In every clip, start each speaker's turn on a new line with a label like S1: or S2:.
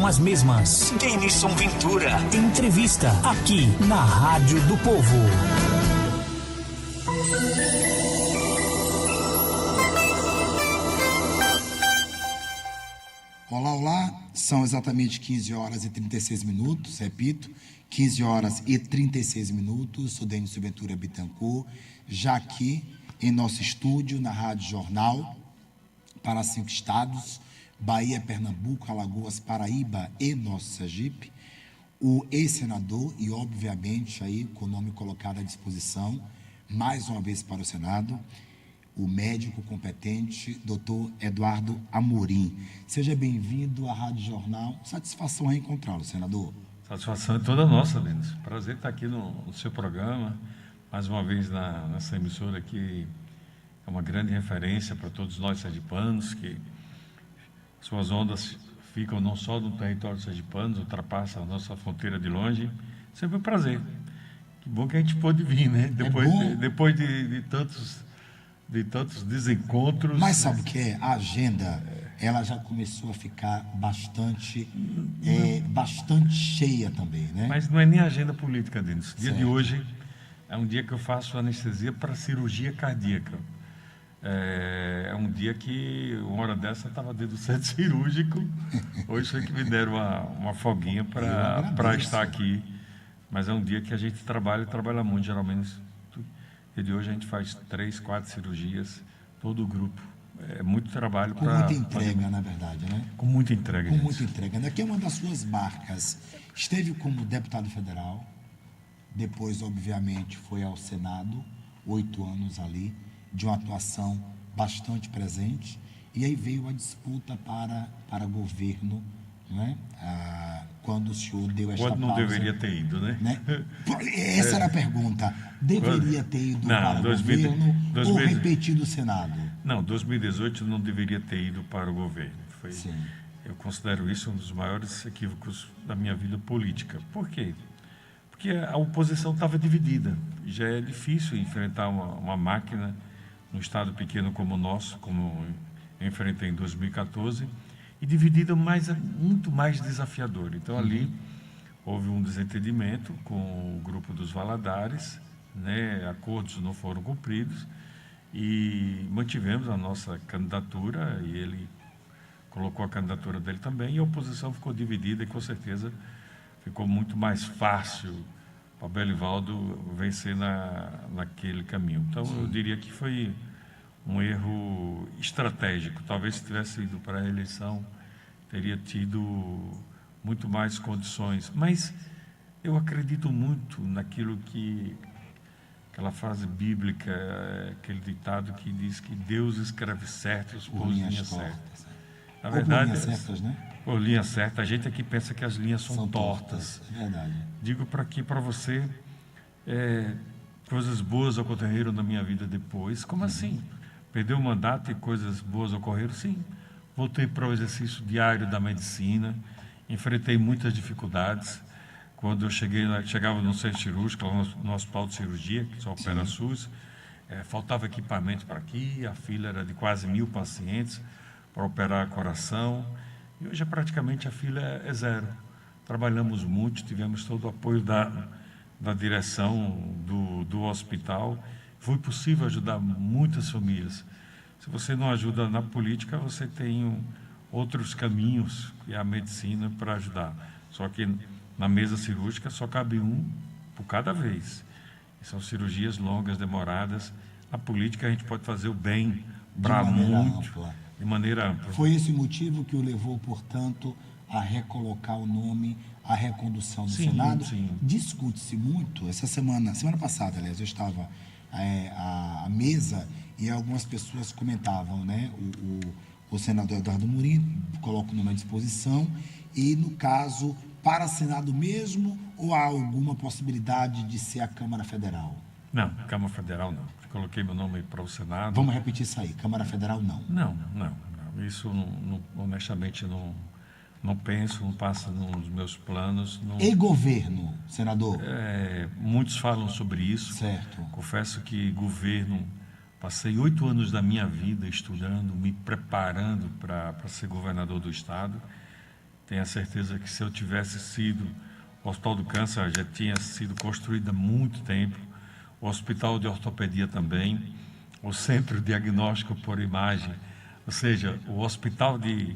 S1: são as mesmas. Denilson Ventura. Entrevista aqui na Rádio do Povo.
S2: Olá, olá. São exatamente 15 horas e 36 minutos, repito, 15 horas e 36 minutos. Sou Denilson Ventura Bittencourt, já aqui em nosso estúdio, na Rádio Jornal, para 5 estados, Bahia, Pernambuco, Alagoas, Paraíba e nosso Sergipe, o ex-senador e, obviamente, aí com o nome colocado à disposição, mais uma vez para o Senado, o médico competente, doutor Eduardo Amorim. Seja bem-vindo à Rádio Jornal. Satisfação reencontrá-lo, senador.
S3: Satisfação é toda nossa, Denis. Prazer estar aqui no seu programa, mais uma vez nessa emissora que é uma grande referência para todos nós sergipanos, que suas ondas ficam não só no território sergipano, ultrapassam a nossa fronteira de longe. Sempre um prazer. Que bom que a gente pôde vir, né? Depois de tantos desencontros.
S2: Mas sabe o que é? A agenda, ela já começou a ficar bastante cheia também, né?
S3: Mas não é nem agenda política, Denis. O dia de hoje é um dia que eu faço anestesia para cirurgia cardíaca. É um dia que, uma hora dessa, eu estava dentro do centro cirúrgico. Hoje foi que me deram uma folguinha para estar aqui. Mas é um dia que a gente trabalha muito, geralmente. E de hoje a gente faz 3, 4 cirurgias, todo o grupo. É muito trabalho para...
S2: Com muita entrega, na verdade, né?
S3: Com muita entrega.
S2: Com muita entrega. Aqui é uma das suas marcas. Esteve como deputado federal, depois, obviamente, foi ao Senado, 8 anos ali, de uma atuação bastante presente, e aí veio a disputa para governo, né? Quando o senhor deu esta pausa.
S3: Quando não deveria ter ido, né?
S2: Essa era a pergunta. Deveria ter ido para o governo ou repetir do Senado?
S3: Não, 2018 não deveria ter ido para o governo. Eu considero isso um dos maiores equívocos da minha vida política. Por quê? Porque a oposição estava dividida. Já é difícil enfrentar uma máquina num estado pequeno como o nosso, como eu enfrentei em 2014, e dividida muito mais desafiador. Então, ali houve um desentendimento com o grupo dos Valadares, né? Acordos não foram cumpridos, e mantivemos a nossa candidatura, e ele colocou a candidatura dele também, e a oposição ficou dividida, e com certeza ficou muito mais fácil para Belivaldo vencer naquele caminho. Então, eu diria que foi um erro estratégico. Talvez se tivesse ido para a eleição, teria tido muito mais condições. Mas eu acredito muito naquilo aquela frase bíblica, aquele ditado que diz que Deus escreve certos por linhas certas. Na verdade,
S2: por linhas certas, né?
S3: Por linha certa. A gente aqui pensa que as linhas são tortas.
S2: É verdade.
S3: Digo para você, coisas boas ocorreram na minha vida depois. Como assim? Perdeu o mandato e coisas boas ocorreram? Sim. Voltei para o exercício diário da medicina, enfrentei muitas dificuldades. Quando eu chegava no centro cirúrgico, no hospital de cirurgia, que só opera SUS, faltava equipamento para aqui, a fila era de quase 1.000 pacientes para operar coração. E hoje, praticamente, a fila é zero. Trabalhamos muito, tivemos todo o apoio da direção do hospital. Foi possível ajudar muitas famílias. Se você não ajuda na política, você tem outros caminhos, que é a medicina, para ajudar. Só que na mesa cirúrgica só cabe um por cada vez. São cirurgias longas, demoradas. Na política a gente pode fazer o bem para muito, de maneira ampla.
S2: Foi esse o motivo que o levou, portanto, a recolocar o nome, a recondução do Senado?
S3: Sim.
S2: Discute-se muito, semana passada, aliás, eu estava à mesa e algumas pessoas comentavam, né? O senador Eduardo Amorim coloca o nome à disposição e, no caso, para Senado mesmo, ou há alguma possibilidade de ser a Câmara Federal?
S3: Não, Câmara Federal não. Coloquei meu nome para o Senado.
S2: Vamos repetir isso aí, Câmara Federal não.
S3: Não. Isso, honestamente, não penso, não passa nos meus planos. Não...
S2: E governo, senador?
S3: Muitos falam sobre isso.
S2: Certo.
S3: Confesso que governo, passei 8 anos da minha vida estudando, me preparando para ser governador do Estado. Tenho a certeza que se eu tivesse sido... O Hospital do Câncer já tinha sido construído há muito tempo, o Hospital de Ortopedia também, o Centro Diagnóstico por Imagem, ou seja, o Hospital de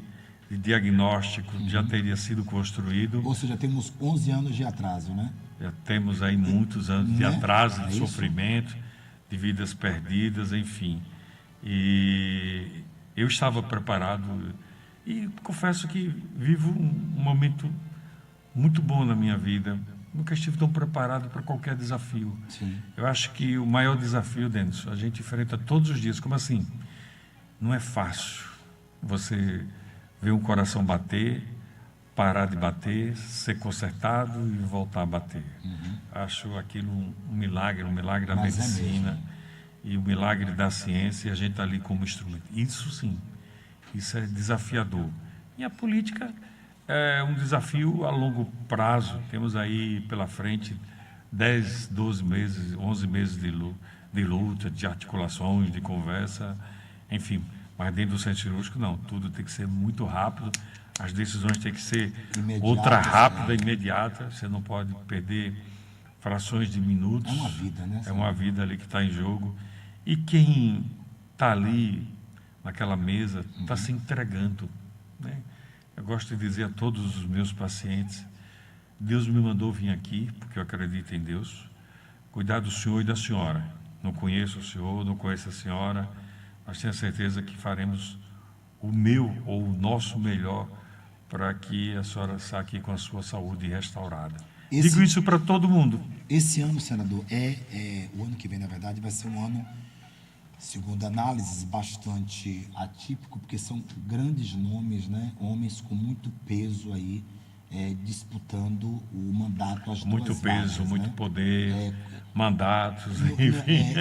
S3: Diagnóstico já teria sido construído.
S2: Ou seja, temos 11 anos de atraso, né?
S3: Já temos aí muitos anos de
S2: Né?
S3: atraso, de
S2: isso?
S3: sofrimento, de vidas perdidas, enfim. E eu estava preparado e confesso que vivo um momento muito bom na minha vida. Nunca estive tão preparado para qualquer desafio.
S2: Sim.
S3: Eu acho que o maior desafio, Denis, a gente enfrenta todos os dias. Como assim? Não é fácil você ver um coração bater, parar de bater, ser consertado e voltar a bater. Acho aquilo um milagre da
S2: Mas é
S3: medicina
S2: mesmo.
S3: e o milagre da ciência, e a gente está ali como instrumento. Isso sim, isso é desafiador. E a política é um desafio a longo prazo. Temos aí pela frente 10, 12 meses, 11 meses de luta, de articulações, de conversa, enfim. Mas dentro do centro cirúrgico, não. Tudo tem que ser muito rápido. As decisões têm que ser ultra rápida, imediata. Você não pode perder frações de minutos.
S2: É uma vida, né?
S3: É uma vida ali que está em jogo. E quem está ali naquela mesa está se entregando, né? Eu gosto de dizer a todos os meus pacientes: Deus me mandou vir aqui, porque eu acredito em Deus, cuidar do senhor e da senhora. Não conheço o senhor, não conheço a senhora, mas tenho certeza que faremos o meu ou o nosso melhor para que a senhora saia aqui com a sua saúde restaurada. Digo isso para todo mundo.
S2: Esse ano, senador, o ano que vem, na verdade, vai ser um ano, segundo análises, bastante atípico, porque são grandes nomes, né? Homens com muito peso aí, disputando o mandato às
S3: Muito
S2: duas
S3: peso,
S2: vagas,
S3: muito
S2: né?
S3: poder, mandatos, enfim.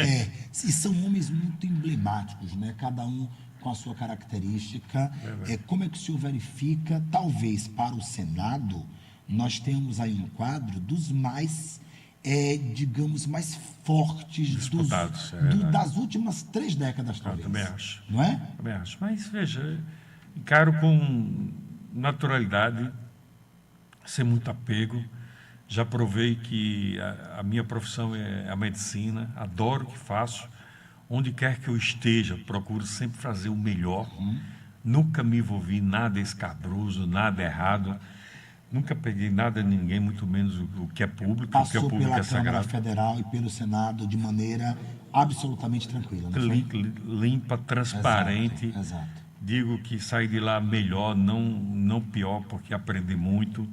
S2: E são homens muito emblemáticos, né? Cada um com a sua característica. Como é que o senhor verifica, talvez para o Senado, nós temos aí um quadro dos mais, digamos, mais fortes
S3: Disputados,
S2: das últimas 3 décadas,
S3: Eu
S2: talvez.
S3: também acho.
S2: Não é?
S3: Também acho. Mas, veja, encaro com naturalidade, sem muito apego. Já provei que a minha profissão é a medicina, adoro o que faço. Onde quer que eu esteja, procuro sempre fazer o melhor. Nunca me envolvi em nada escabroso, nada errado. Nunca peguei nada de ninguém, muito menos o que é público. O que é
S2: Passou
S3: público
S2: pela
S3: é
S2: Câmara
S3: sagrado.
S2: Federal e pelo Senado de maneira absolutamente tranquila, não foi?
S3: Limpa, transparente.
S2: Exato.
S3: Digo que saí de lá melhor, não pior, porque aprendi muito.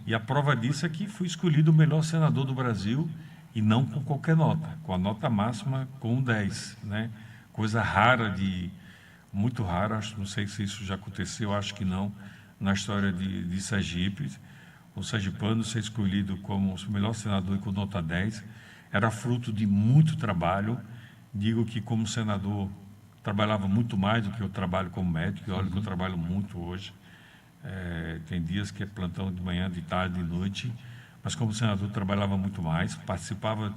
S3: E a prova disso é que fui escolhido o melhor senador do Brasil, e não com qualquer nota, com a nota máxima, com um 10, né? Coisa rara, muito rara, não sei se isso já aconteceu, acho que não, na história de Sergipe. O sergipano ser escolhido como o melhor senador e com nota 10 era fruto de muito trabalho. Digo que como senador trabalhava muito mais do que eu trabalho como médico, e olha que eu trabalho muito hoje. Tem dias que é plantão de manhã, de tarde, de noite, mas como senador trabalhava muito mais, participava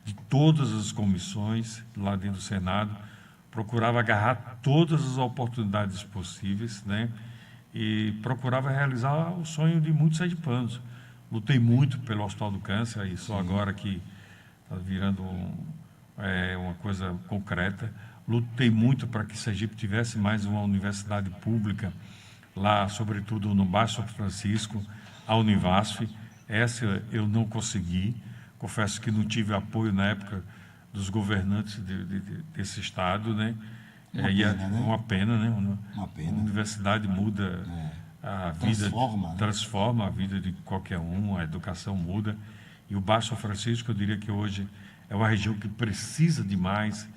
S3: de todas as comissões lá dentro do Senado, procurava agarrar todas as oportunidades possíveis, né? E procurava realizar o sonho de muitos sergipanos. Lutei muito pelo Hospital do Câncer, e só agora que está virando uma coisa concreta. Lutei muito para que Sergipe tivesse mais uma universidade pública, lá, sobretudo no Baixo São Francisco, a Univasf. Essa eu não consegui. Confesso que não tive apoio na época dos governantes desse estado, né? Uma pena, né?
S2: Uma pena.
S3: A universidade muda a vida, transforma a vida de qualquer um, a educação muda. E o Baixo São Francisco, eu diria que hoje é uma região que precisa demais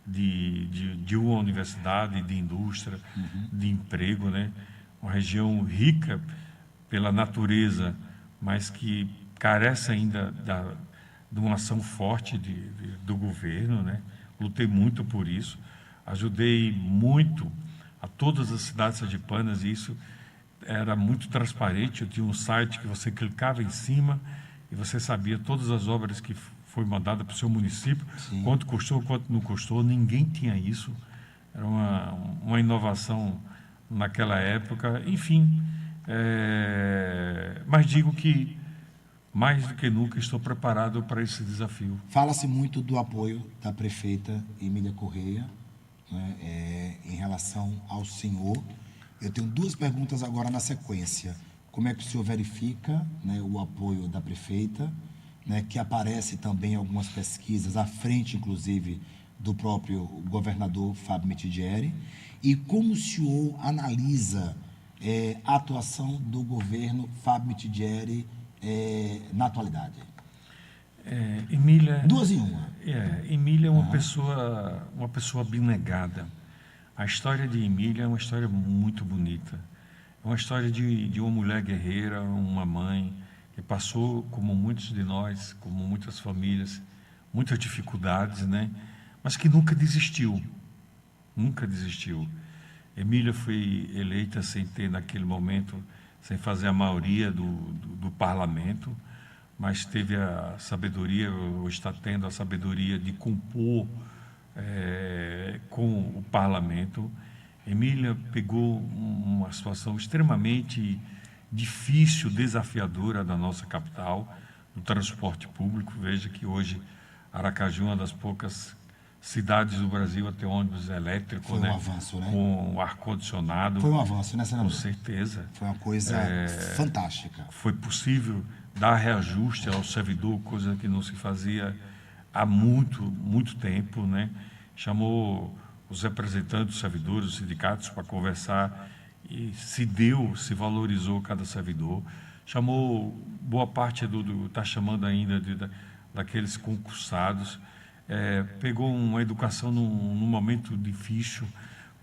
S3: de uma universidade, de indústria, de emprego, né? Uma região rica pela natureza, mas que carece ainda de uma ação forte do governo, né? Lutei muito por isso, ajudei muito a todas as cidades sergipanas, e isso era muito transparente. Eu tinha um site que você clicava em cima e você sabia todas as obras que foi mandada para o seu município, quanto custou, quanto não custou. Ninguém tinha isso. Era uma inovação naquela época. Enfim, Mas digo que, mais do que nunca, estou preparado para esse desafio.
S2: Fala-se muito do apoio da prefeita Emília Correia, né, em relação ao senhor. Eu tenho duas perguntas agora na sequência. Como é que o senhor verifica, né, o apoio da prefeita, né, que aparece também em algumas pesquisas, à frente, inclusive, do próprio governador Fábio Mitidieri, e como o senhor analisa a atuação do governo Fábio Mitidieri na atualidade?
S3: Emília,
S2: duas em uma.
S3: Emília é uma pessoa abnegada. A história de Emília é uma história muito bonita. É uma história de uma mulher guerreira, uma mãe que passou, como muitos de nós, como muitas famílias, muitas dificuldades, né? Mas que nunca desistiu. Nunca desistiu. Emília foi eleita sem ter, naquele momento, sem fazer a maioria do parlamento, mas teve a sabedoria, ou está tendo a sabedoria de compor com o parlamento. Emília pegou uma situação extremamente difícil, desafiadora da nossa capital, do transporte público. Veja que hoje Aracaju é uma das poucas cidades do Brasil a ter ônibus elétrico,
S2: Foi um avanço, né?
S3: Com ar-condicionado.
S2: Foi um avanço, né, senador?
S3: Com certeza.
S2: Foi uma coisa fantástica.
S3: Foi possível dar reajuste ao servidor, coisa que não se fazia há muito tempo, né? Chamou os representantes dos servidores, os sindicatos, para conversar e se valorizou cada servidor. Chamou boa parte está chamando ainda daqueles concursados. Pegou uma educação num momento difícil,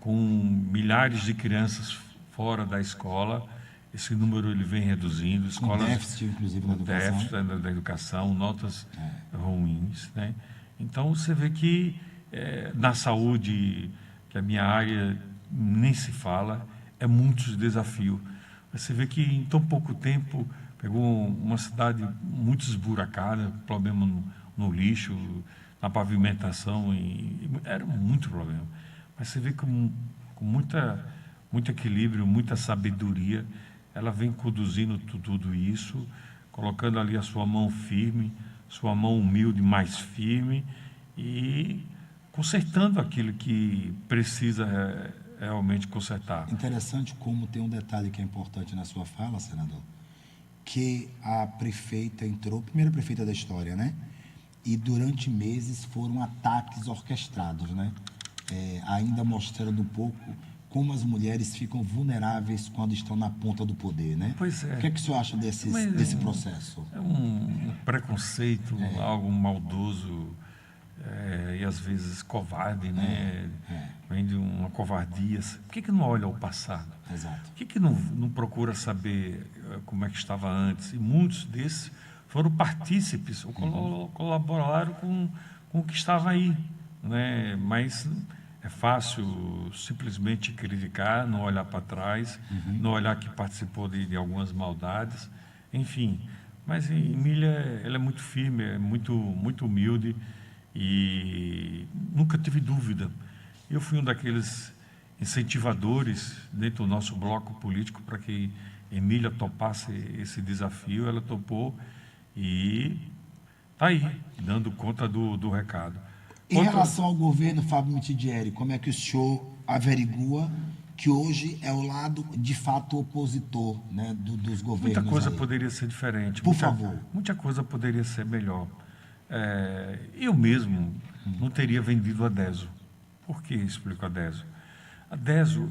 S3: com milhares de crianças fora da escola. Esse número ele vem reduzindo. Escolas,
S2: com déficit, inclusive, na educação.
S3: Déficit da educação, notas ruins, né? Então, você vê que na saúde, que a minha área nem se fala, é muitos desafios. Você vê que em tão pouco tempo pegou uma cidade muito esburacada, problema no lixo, na pavimentação, era muito problema. Mas você vê com muito equilíbrio, muita sabedoria, ela vem conduzindo tudo isso, colocando ali a sua mão firme, sua mão humilde, mais firme, e consertando aquilo que precisa realmente consertar.
S2: Interessante como tem um detalhe que é importante na sua fala, senador, que a prefeita entrou, primeira prefeita da história, né? E durante meses foram ataques orquestrados, né? Ainda mostrando um pouco como as mulheres ficam vulneráveis quando estão na ponta do poder, né?
S3: Pois é.
S2: O que é que o senhor acha desse processo?
S3: É um preconceito, algo maldoso, e às vezes covarde, né? Vem de uma covardia. Por que não olha ao passado?
S2: Exato.
S3: Por que não procura saber como é que estava antes? E muitos desses foram partícipes, ou colaboraram com o que estava aí, né? Mas é fácil simplesmente criticar, não olhar para trás, não olhar que participou de algumas maldades, enfim. Mas Emília, ela é muito firme, é muito humilde, e nunca tive dúvida. Eu fui um daqueles incentivadores dentro do nosso bloco político para que Emília topasse esse desafio. Ela topou e está aí, dando conta do recado.
S2: Em relação ao governo Fábio Mitidieri, como é que o senhor averigua que hoje é o lado, de fato, opositor, né, dos governos?
S3: Muita coisa
S2: aí
S3: poderia ser diferente.
S2: Por favor.
S3: Muita coisa poderia ser melhor. Eu mesmo não teria vendido a Deso. Por que explico a Deso? A Deso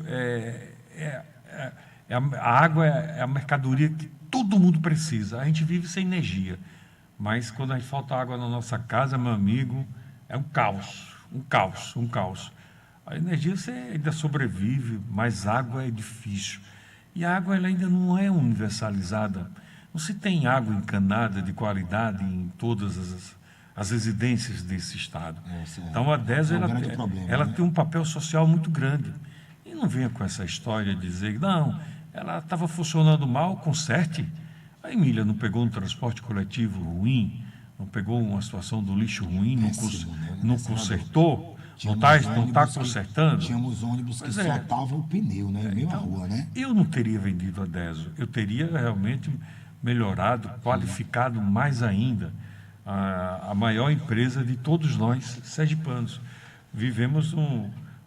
S3: a água é a mercadoria que todo mundo precisa. A gente vive sem energia, mas quando a gente falta água na nossa casa, meu amigo, é um caos. A energia você ainda sobrevive, mas água é difícil. E a água ela ainda não é universalizada. Não se tem água encanada de qualidade em todas as residências desse estado. Então a DESO ela tem um papel social muito grande. E não venha com essa história de dizer, não, ela estava funcionando mal, conserte. A Emília não pegou um transporte coletivo ruim, não pegou uma situação do lixo ruim, não consertou. Não está consertando?
S2: Tínhamos ônibus que soltavam o pneu, né? Em meio à rua, né?
S3: Eu não teria vendido a Deso. Eu teria realmente melhorado, qualificado mais ainda a maior empresa de todos nós, sergipanos. Vivemos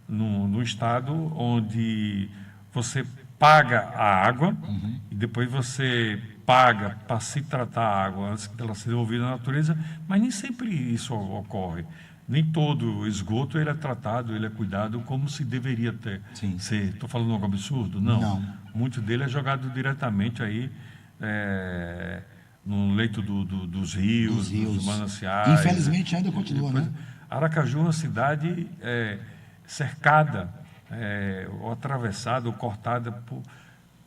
S3: num estado onde você paga a água e depois você paga para se tratar a água antes dela ser devolvida à natureza, mas nem sempre isso ocorre. Nem todo esgoto ele é tratado, ele é cuidado como se deveria ter. Ser. Estou falando algo absurdo? Não. Muito dele é jogado diretamente aí no leito dos rios, dos mananciais.
S2: Infelizmente ainda continua, né?
S3: Aracaju é uma cidade cercada, ou atravessada, ou cortada por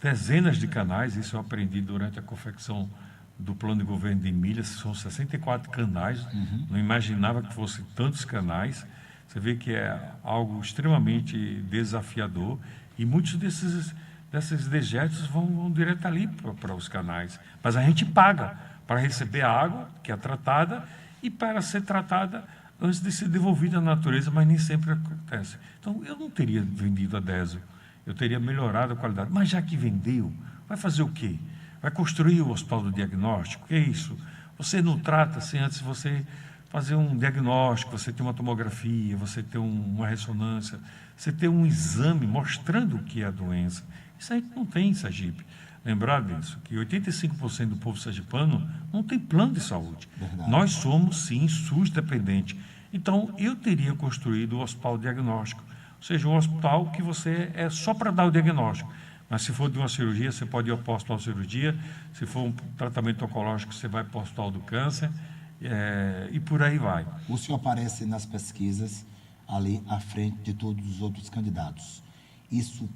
S3: dezenas de canais. Isso eu aprendi durante a confecção do plano de governo de Emília. São 64 canais. Não imaginava que fossem tantos canais. Você vê que é algo extremamente desafiador e muitos desses dejetos vão direto ali para os canais. Mas a gente paga para receber a água, que é tratada, e para ser tratada antes de ser devolvida à natureza, mas nem sempre acontece. Então, eu não teria vendido a Deso, eu teria melhorado a qualidade. Mas já que vendeu, vai fazer o quê? Vai construir o hospital do diagnóstico? O que é isso? Você não trata sem antes você fazer um diagnóstico, você ter uma tomografia, você ter uma ressonância, você ter um exame mostrando o que é a doença. Isso aí não tem em Sergipe. Lembrar disso, que 85% do povo sergipano não tem plano de saúde.
S2: Verdade.
S3: Nós somos, sim, SUS dependente. Então, eu teria construído o hospital diagnóstico, ou seja, um hospital que você é só para dar o diagnóstico. Mas se for de uma cirurgia, você pode ir ao hospital de cirurgia. Se for um tratamento oncológico, você vai para o hospital do câncer, e por aí vai.
S2: O senhor aparece nas pesquisas ali à frente de todos os outros candidatos. Isso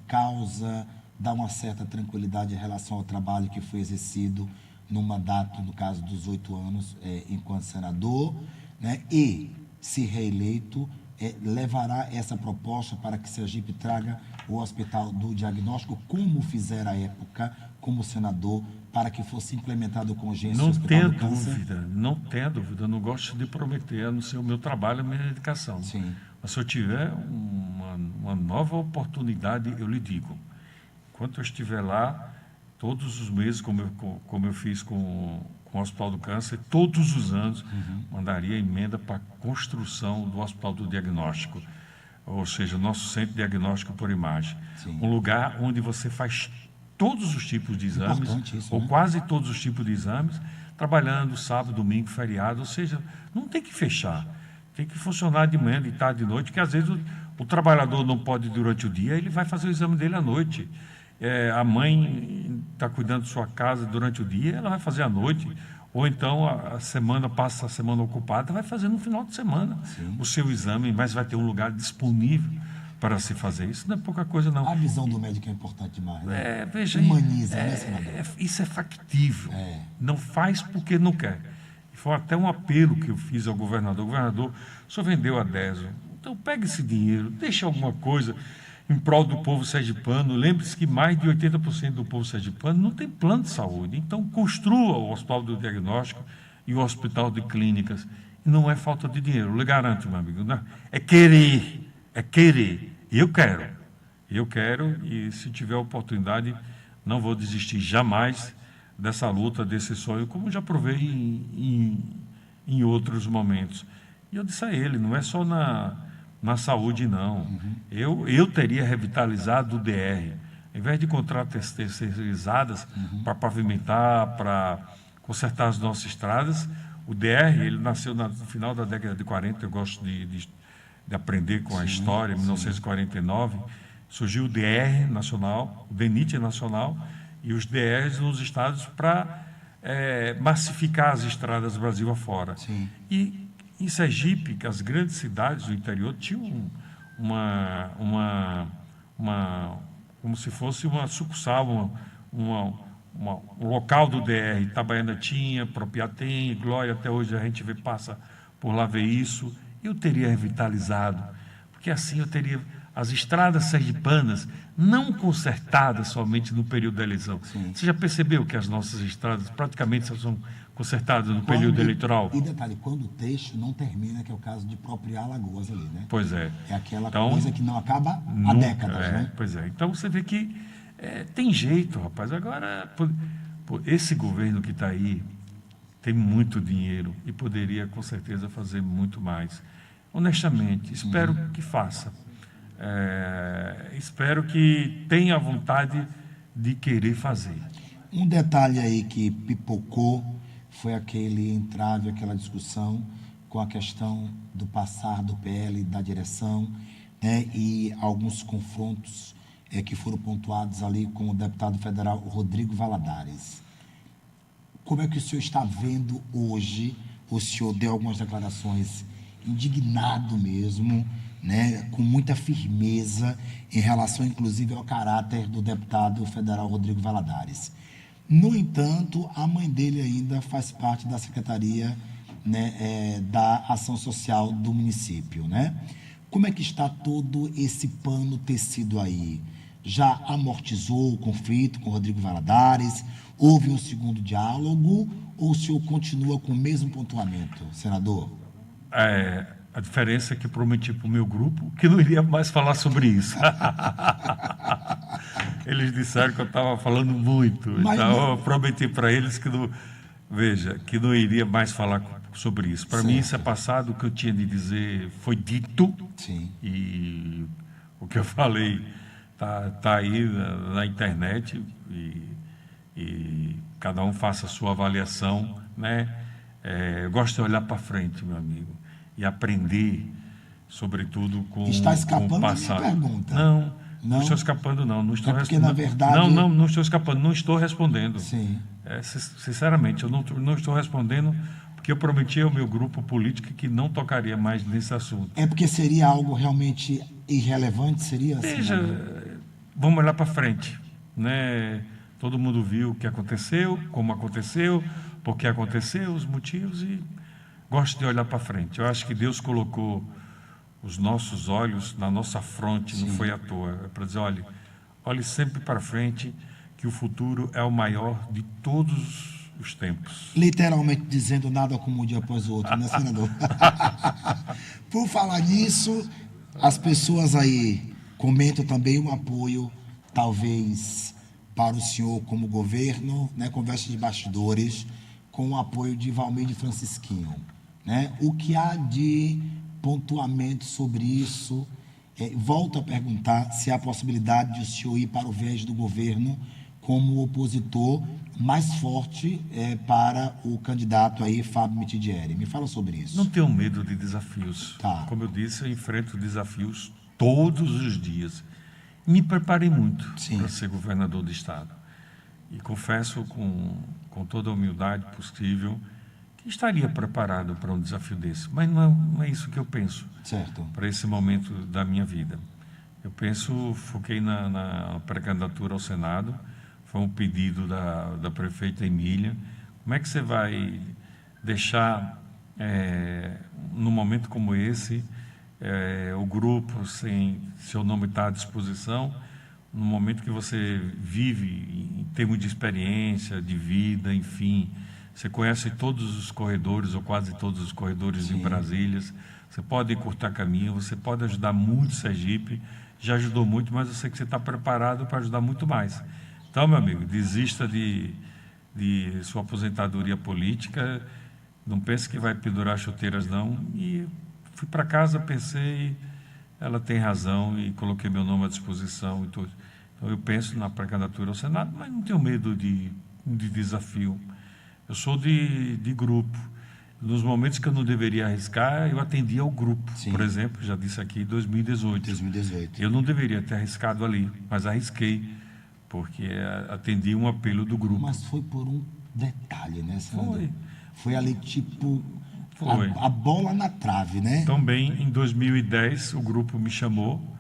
S2: dá uma certa tranquilidade em relação ao trabalho que foi exercido no mandato, no caso dos 8 anos, enquanto senador, né? E, se reeleito, levará essa proposta para que Sergipe traga o hospital do diagnóstico, como fizer à época, como senador, para que fosse implementado com urgência o hospital do câncer?
S3: Não tenha dúvida, não gosto de prometer, a não ser o meu trabalho, a minha dedicação.
S2: Sim.
S3: Mas se eu tiver uma nova oportunidade, eu lhe digo. Enquanto eu estiver lá, todos os meses, como eu fiz com o Hospital do Câncer, todos os anos, mandaria emenda para a construção do Hospital do Diagnóstico, ou seja, o nosso centro de diagnóstico por imagem.
S2: Sim.
S3: Um lugar onde você faz todos os tipos de exames,
S2: isso,
S3: ou
S2: né?
S3: quase todos os tipos de exames, trabalhando sábado, domingo, feriado, ou seja, não tem que fechar, tem que funcionar de manhã, de tarde, de noite, porque às vezes o trabalhador não pode ir durante o dia, ele vai fazer o exame dele à noite. A mãe está cuidando de sua casa durante o dia, ela vai fazer à noite, ou então passa a semana ocupada, vai fazer no final de semana.
S2: Sim.
S3: O seu exame, mas vai ter um lugar disponível para se fazer. Isso não é pouca coisa, não.
S2: A visão do médico é importante demais, né?
S3: Veja,
S2: humaniza, né, senador?
S3: isso é factível. Não faz porque não quer. Foi até um apelo que eu fiz ao governador. Governador, o senhor vendeu a Deso, então pegue esse dinheiro, deixe alguma coisa em prol do povo sergipano. Lembre-se que mais de 80% do povo sergipano não tem plano de saúde. Então, construa o Hospital do Diagnóstico e o Hospital de Clínicas. E não é falta de dinheiro, eu lhe garanto, meu amigo. Não, é querer. E eu quero, e se tiver oportunidade, não vou desistir jamais dessa luta, desse sonho, como já provei em outros momentos. E eu disse a ele, não é só na saúde, não. Eu teria revitalizado o DR. Ao invés de contratos terceirizadas para pavimentar, para consertar as nossas estradas, o DR, ele nasceu no final da década de 40, eu gosto de aprender com a história, em 1949, surgiu o DR nacional, o DENIT nacional, e os DRs nos estados para massificar as estradas do Brasil afora.
S2: Sim.
S3: E em Sergipe, que as grandes cidades do interior tinham como se fosse uma sucursal, um local do DR. Itabaiana tinha, Propiá tem, Glória, até hoje a gente passa por lá ver isso. Eu teria revitalizado, porque assim eu teria as estradas sergipanas não consertadas somente no período da eleição.
S2: Sim.
S3: Você já percebeu que as nossas estradas praticamente só são consertadas no período eleitoral?
S2: E detalhe, quando o trecho não termina, que é o caso de próprio Alagoas ali, né?
S3: Pois é.
S2: É aquela
S3: Então,
S2: coisa que não acaba há décadas, né?
S3: Pois é. Então você vê que tem jeito, rapaz. Agora, esse governo que está aí tem muito dinheiro e poderia, com certeza, fazer muito mais. Honestamente, espero que faça. Espero que tenha vontade de querer fazer.
S2: Um detalhe aí que pipocou foi aquele entrave, aquela discussão com a questão do passar do PL, da direção, né, e alguns confrontos que foram pontuados ali com o deputado federal Rodrigo Valadares. Como é que o senhor está vendo hoje? O senhor deu algumas declarações indignado mesmo, né, com muita firmeza em relação, inclusive, ao caráter do deputado federal Rodrigo Valadares. No entanto, a mãe dele ainda faz parte da Secretaria, né, da Ação Social do município, né? Como é que está todo esse pano tecido aí? Já amortizou o conflito com Rodrigo Valadares? Houve um segundo diálogo? Ou o senhor continua com o mesmo pontuamento, senador?
S3: A diferença é que eu prometi para o meu grupo que não iria mais falar sobre isso. Eles disseram que eu estava falando muito. Então, eu prometi para eles que não iria mais falar sobre isso. Para mim, isso é passado. O que eu tinha de dizer foi dito.
S2: Sim.
S3: E o que eu falei tá aí na internet. E cada um faça a sua avaliação, né? Eu gosto de olhar para frente, meu amigo, e aprender, sobretudo, com o passado.
S2: Da minha pergunta.
S3: Não estou escapando, não. Não estou
S2: porque, na verdade...
S3: Não estou escapando, não estou respondendo.
S2: Sim.
S3: Sinceramente, eu não estou respondendo porque eu prometi ao meu grupo político que não tocaria mais nesse assunto.
S2: É porque seria algo realmente irrelevante? Seria assim?
S3: Veja, vamos olhar para frente, né? Todo mundo viu o que aconteceu, como aconteceu, por que aconteceu, os motivos, e gosto de olhar para frente. Eu acho que Deus colocou os nossos olhos na nossa fronte, não foi à toa. É para dizer, olhe sempre para frente, que o futuro é o maior de todos os tempos.
S2: Literalmente dizendo nada como um dia após o outro, né, senador? Por falar nisso, as pessoas aí comentam também um apoio, talvez, para o senhor como governo, né, conversa de bastidores, com o apoio de Valmir Francisquinho, né? O que há de pontuamento sobre isso? Volto a perguntar se há a possibilidade de o senhor ir para o viés do governo como opositor mais forte para o candidato aí, Fábio Mitidieri. Me fala sobre isso.
S3: Não tenho medo de desafios.
S2: Tá.
S3: Como eu disse, eu enfrento desafios todos os dias. Me preparei muito para ser governador do estado. E confesso com toda a humildade possível que estaria preparado para um desafio desse. Mas não é isso que eu penso.
S2: Certo.
S3: Para esse momento da minha vida. Eu foquei na pré-candidatura ao Senado. Foi um pedido da prefeita Emília. Como é que você vai deixar, num momento como esse, o grupo, sem seu nome estar à disposição, no momento que você vive em termos de experiência, de vida, enfim, você conhece todos os corredores, ou quase todos os corredores em Brasília, você pode encurtar caminho, você pode ajudar muito Sergipe, já ajudou muito, mas eu sei que você está preparado para ajudar muito mais. Então, meu amigo, desista de sua aposentadoria política, não pense que vai pendurar chuteiras, não. E fui para casa, pensei, ela tem razão, e coloquei meu nome à disposição. Então, eu penso na pré-candidatura ao Senado, mas não tenho medo de desafio. Eu sou de grupo. Nos momentos que eu não deveria arriscar, eu atendia ao grupo. Por exemplo, já disse aqui, em 2018. Eu não deveria ter arriscado ali, mas arrisquei, porque atendi um apelo do grupo.
S2: Mas foi por um detalhe, né, senador? Foi ali, tipo, a bola na trave, né?
S3: Também, em 2010, o grupo me chamou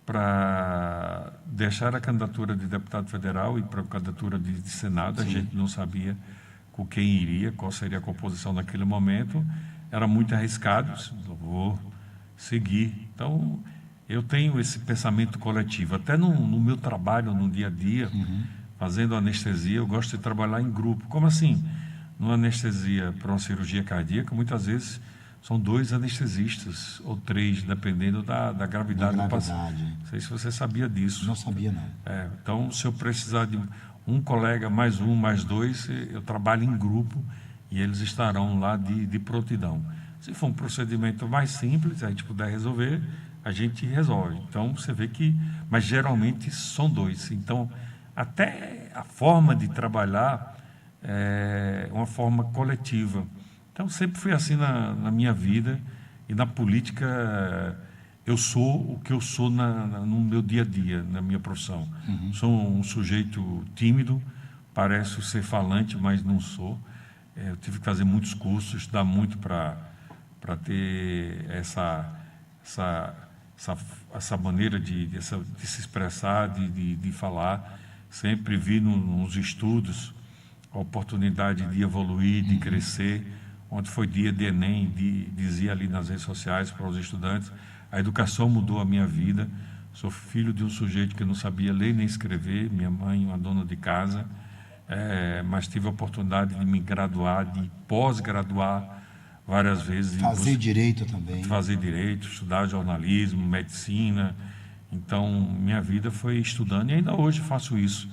S3: para deixar a candidatura de deputado federal e para a candidatura de Senado. A gente não sabia com quem iria, qual seria a composição naquele momento. Era muito arriscado, vou seguir. Então, eu tenho esse pensamento coletivo. Até no meu trabalho, no dia a dia, fazendo anestesia, eu gosto de trabalhar em grupo. Como assim? Numa anestesia para uma cirurgia cardíaca, muitas vezes são 2 anestesistas, ou 3, dependendo da gravidade do paciente. Não sei se você sabia disso.
S2: Não sabia, não.
S3: Então, se eu precisar de um colega, mais 2, eu trabalho em grupo e eles estarão lá de prontidão. Se for um procedimento mais simples, a gente puder resolver, a gente resolve. Então, você vê que... Mas, geralmente, são 2. Então, até a forma de trabalhar é uma forma coletiva. Então, sempre fui assim na minha vida, e na política eu sou o que eu sou no meu dia a dia, na minha profissão. Sou um sujeito tímido, pareço ser falante, mas não sou. Eu tive que fazer muitos cursos, estudar muito para ter essa maneira de se expressar, de falar. Sempre vi nos estudos a oportunidade de evoluir, de crescer. Ontem foi dia de Enem, dizia ali nas redes sociais para os estudantes, a educação mudou a minha vida. Sou filho de um sujeito que não sabia ler nem escrever, minha mãe uma dona de casa, mas tive a oportunidade de me graduar, de pós-graduar várias vezes.
S2: Fazer direito também.
S3: Fazer direito, estudar jornalismo, medicina. Então, minha vida foi estudando e ainda hoje faço isso.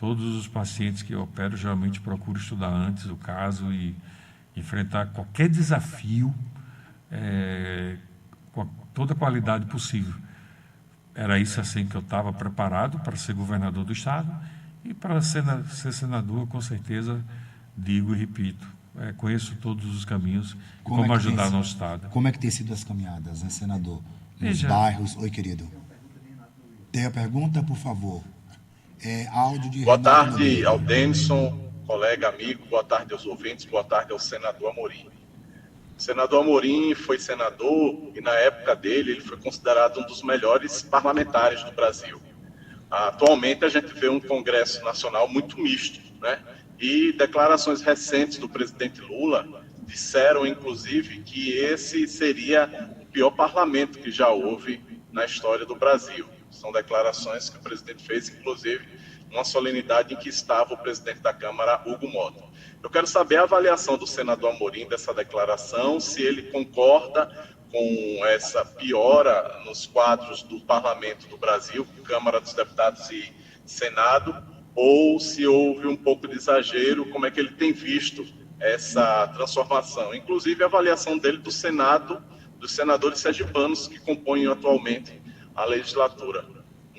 S3: Todos os pacientes que eu opero, geralmente procuro estudar antes o caso e enfrentar qualquer desafio com toda a qualidade possível. Era isso assim que eu estava preparado para ser governador do Estado e para ser senador, com certeza, digo e repito, conheço todos os caminhos como ajudar nosso Estado.
S2: Como é que tem sido as caminhadas, né, senador? Nos bairros... Oi, querido. Tem a pergunta, por favor. Áudio de
S4: Boa tarde ao Denison, colega, amigo, boa tarde aos ouvintes, boa tarde ao senador Amorim. O senador Amorim foi senador e, na época dele, ele foi considerado um dos melhores parlamentares do Brasil. Atualmente, a gente vê um Congresso Nacional muito misto, né? E declarações recentes do presidente Lula disseram, inclusive, que esse seria o pior parlamento que já houve na história do Brasil. São declarações que o presidente fez, inclusive, numa solenidade em que estava o presidente da Câmara, Hugo Mota. Eu quero saber a avaliação do senador Amorim dessa declaração, se ele concorda com essa piora nos quadros do Parlamento do Brasil, Câmara dos Deputados e Senado, ou se houve um pouco de exagero, como é que ele tem visto essa transformação. Inclusive, a avaliação dele do Senado, dos senadores sergipanos que compõem atualmente a legislatura.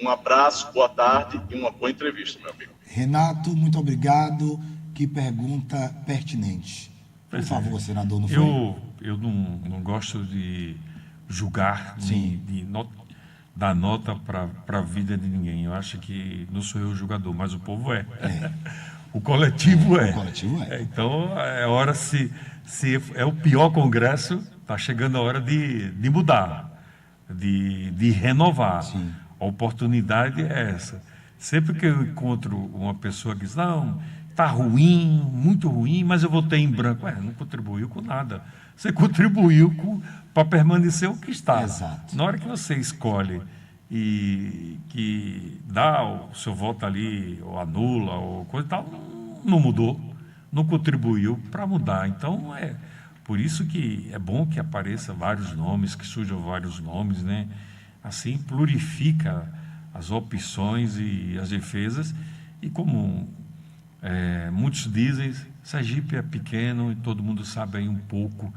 S4: Um abraço, boa tarde e uma boa entrevista, meu amigo.
S2: Renato, muito obrigado. Que pergunta pertinente. Por favor, senador, não foi?
S3: Eu não gosto de julgar, de dar nota para a vida de ninguém. Eu acho que não sou eu o julgador, mas o povo é. O coletivo é.
S2: O coletivo é.
S3: Então, é hora, se é o pior congresso, está chegando a hora de mudar, de renovar. Sim. A oportunidade é essa. Sempre que eu encontro uma pessoa que diz, não, está ruim, muito ruim, mas eu votei em branco. Não contribuiu com nada. Você contribuiu para permanecer o que está.
S2: Exato.
S3: Na hora que você escolhe e que dá o seu voto ali, ou anula, ou coisa e tal, não mudou, não contribuiu para mudar. Então, por isso que é bom que apareça vários nomes, que surjam vários nomes, né? Assim, plurifica as opções e as defesas. E como muitos dizem, Sergipe é pequeno e todo mundo sabe aí um pouco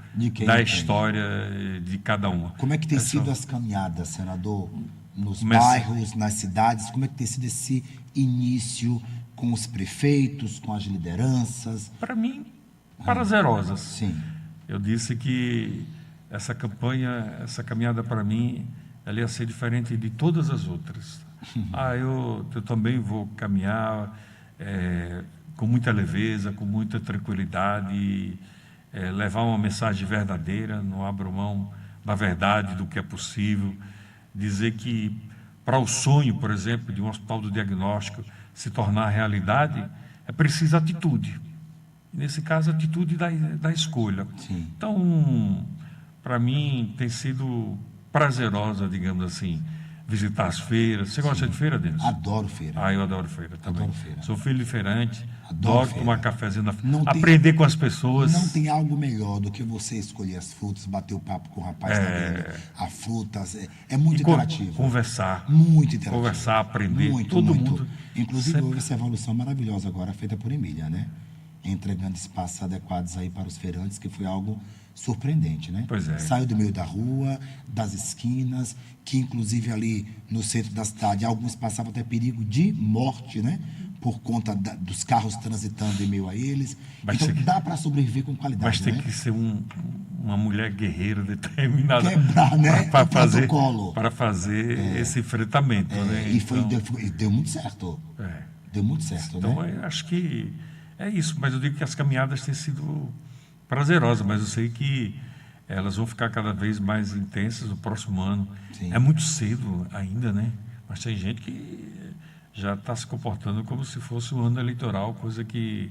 S3: da história de cada uma.
S2: Como é que tem sido as caminhadas, senador? Nos bairros, nas cidades, como é que tem sido esse início com os prefeitos, com as lideranças?
S3: Para mim, prazerosas.
S2: Sim.
S3: Eu disse que essa caminhada para mim, ela ia ser diferente de todas as outras. Eu também vou caminhar com muita leveza, com muita tranquilidade, levar uma mensagem verdadeira, não abro mão da verdade, do que é possível. Dizer que para o sonho, por exemplo, de um hospital do diagnóstico se tornar realidade, é preciso atitude. Nesse caso, atitude da escolha.
S2: Sim.
S3: Então, para mim, tem sido prazerosa, digamos assim, visitar as feiras. Você gosta de feira, Denis?
S2: Adoro feira.
S3: Ah, eu adoro feira também.
S2: Adoro feira.
S3: Sou filho de feirante,
S2: Adoro
S3: adoro
S2: feira.
S3: tomar cafezinho na feira,
S2: Não tem-
S3: aprender com as pessoas.
S2: Não tem algo melhor do que você escolher as frutas, bater o papo com o rapaz da venda, a frutas. É muito
S3: E
S2: interativo.
S3: conversar.
S2: Muito interativo.
S3: Conversar, aprender.
S2: Muito,
S3: Todo
S2: muito.
S3: mundo.
S2: Inclusive,
S3: sempre-
S2: houve essa evolução maravilhosa agora, feita por Emília, né? Entregando espaços adequados aí para os feirantes, que foi algo surpreendente, né?
S3: Pois é.
S2: Saiu do meio da rua, das esquinas, que inclusive ali no centro da cidade, alguns passavam até perigo de morte, né? Por conta dos carros transitando em meio a eles.
S3: Mas
S2: Então,
S3: tem que-
S2: dá para sobreviver com qualidade,
S3: Mas tem
S2: né?
S3: que ser uma mulher guerreira determinada
S2: Quebrar, né,
S3: para
S2: o
S3: fazer,
S2: protocolo.
S3: para fazer esse enfrentamento. Né?
S2: E foi,
S3: Então,
S2: deu muito certo.
S3: é.
S2: Deu muito certo,
S3: Então,
S2: né?
S3: eu acho que é isso. Mas eu digo que as caminhadas têm sido prazerosas, mas eu sei que elas vão ficar cada vez mais intensas no próximo ano.
S2: Sim.
S3: É muito cedo ainda, né? Mas tem gente que já está se comportando como se fosse um ano eleitoral, coisa que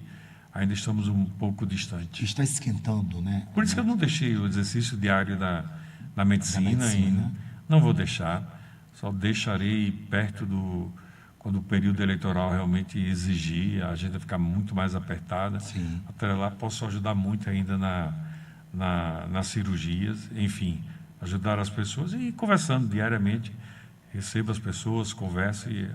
S3: ainda estamos um pouco distante.
S2: Está esquentando, né?
S3: Por isso que eu não deixei o exercício diário da medicina,
S2: medicina.
S3: e não vou deixar, só deixarei perto quando o período eleitoral realmente exigir, a agenda ficar muito mais apertada.
S2: Sim.
S3: Até lá posso ajudar muito ainda nas cirurgias, enfim, ajudar as pessoas e ir conversando diariamente, recebo as pessoas, converso e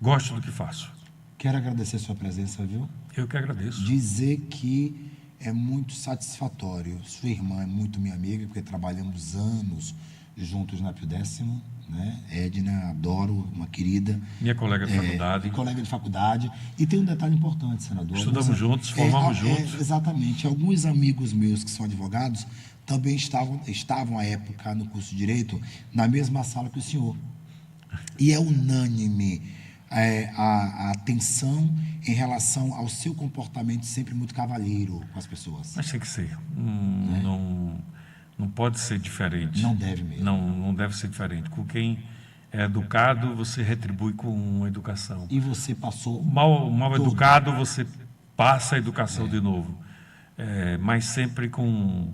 S3: gosto do que faço.
S2: Quero agradecer a sua presença, viu?
S3: Eu que agradeço.
S2: Dizer que é muito satisfatório. Sua irmã é muito minha amiga, porque trabalhamos anos juntos na Pio Décimo, né? Edna, adoro, uma querida.
S3: Minha colega de faculdade.
S2: Colega de faculdade. E tem um detalhe importante, senador.
S3: Estudamos juntos, formamos juntos.
S2: Exatamente. Alguns amigos meus que são advogados também estavam à época no curso de Direito na mesma sala que o senhor. E é unânime a atenção em relação ao seu comportamento sempre muito cavalheiro com as pessoas.
S3: Mas tem que ser. Não pode ser diferente.
S2: Não deve mesmo.
S3: Não deve ser diferente. Com quem é educado, você retribui com educação.
S2: E você passou...
S3: Mal
S2: todo.
S3: educado, você passa a educação de novo. Mas sempre com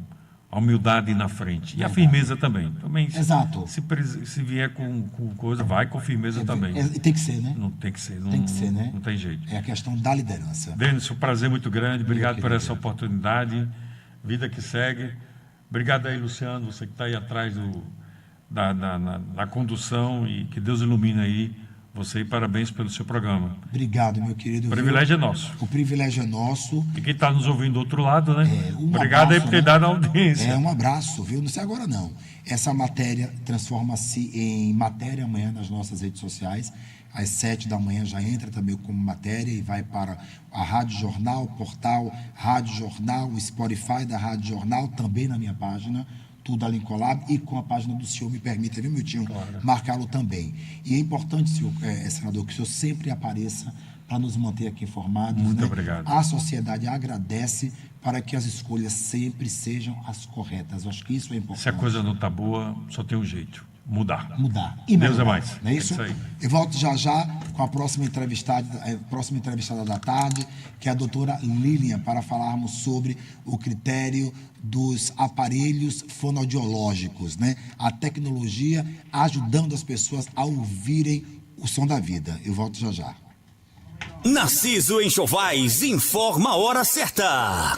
S3: a humildade na frente. E a firmeza também.
S2: Exato.
S3: Se vier com coisa, vai com firmeza também.
S2: Tem que ser, né?
S3: Não tem que ser.
S2: Tem que ser, né?
S3: Não tem jeito.
S2: É a questão da liderança.
S3: Denis, um prazer muito grande. Obrigado por
S2: querido.
S3: essa oportunidade. Vida que segue. Obrigado aí, Luciano, você que está aí atrás da condução, e que Deus ilumine aí você, e parabéns pelo seu programa.
S2: Obrigado, meu querido.
S3: O privilégio é nosso.
S2: O privilégio é nosso.
S3: E quem está nos ouvindo do outro lado, né?
S2: abraço,
S3: Obrigado aí por ter
S2: né?
S3: dado a audiência.
S2: Um abraço, viu? Não sei agora não. Essa matéria transforma-se em matéria amanhã nas nossas redes sociais. Às 7 da manhã já entra também como matéria e vai para a Rádio Jornal, o portal Rádio Jornal, o Spotify da Rádio Jornal, também na minha página, tudo ali em collab, e com a página do senhor, me permita, viu, Miltinho, marcá-lo também. E é importante, senhor, senador, que o senhor sempre apareça para nos manter aqui informados.
S3: Muito
S2: né?
S3: obrigado.
S2: A sociedade agradece para que as escolhas sempre sejam as corretas. Eu acho que isso é importante.
S3: Se a coisa não está boa, só tem um jeito. Mudar.
S2: E
S3: Deus
S2: melhorar,
S3: é mais.
S2: não é isso?
S3: É isso aí.
S2: Eu volto já com a próxima entrevistada da tarde, que é a doutora Lilian, para falarmos sobre o critério dos aparelhos fonoaudiológicos, né? A tecnologia ajudando as pessoas a ouvirem o som da vida. Eu volto já.
S1: Narciso Enxovais informa a hora certa.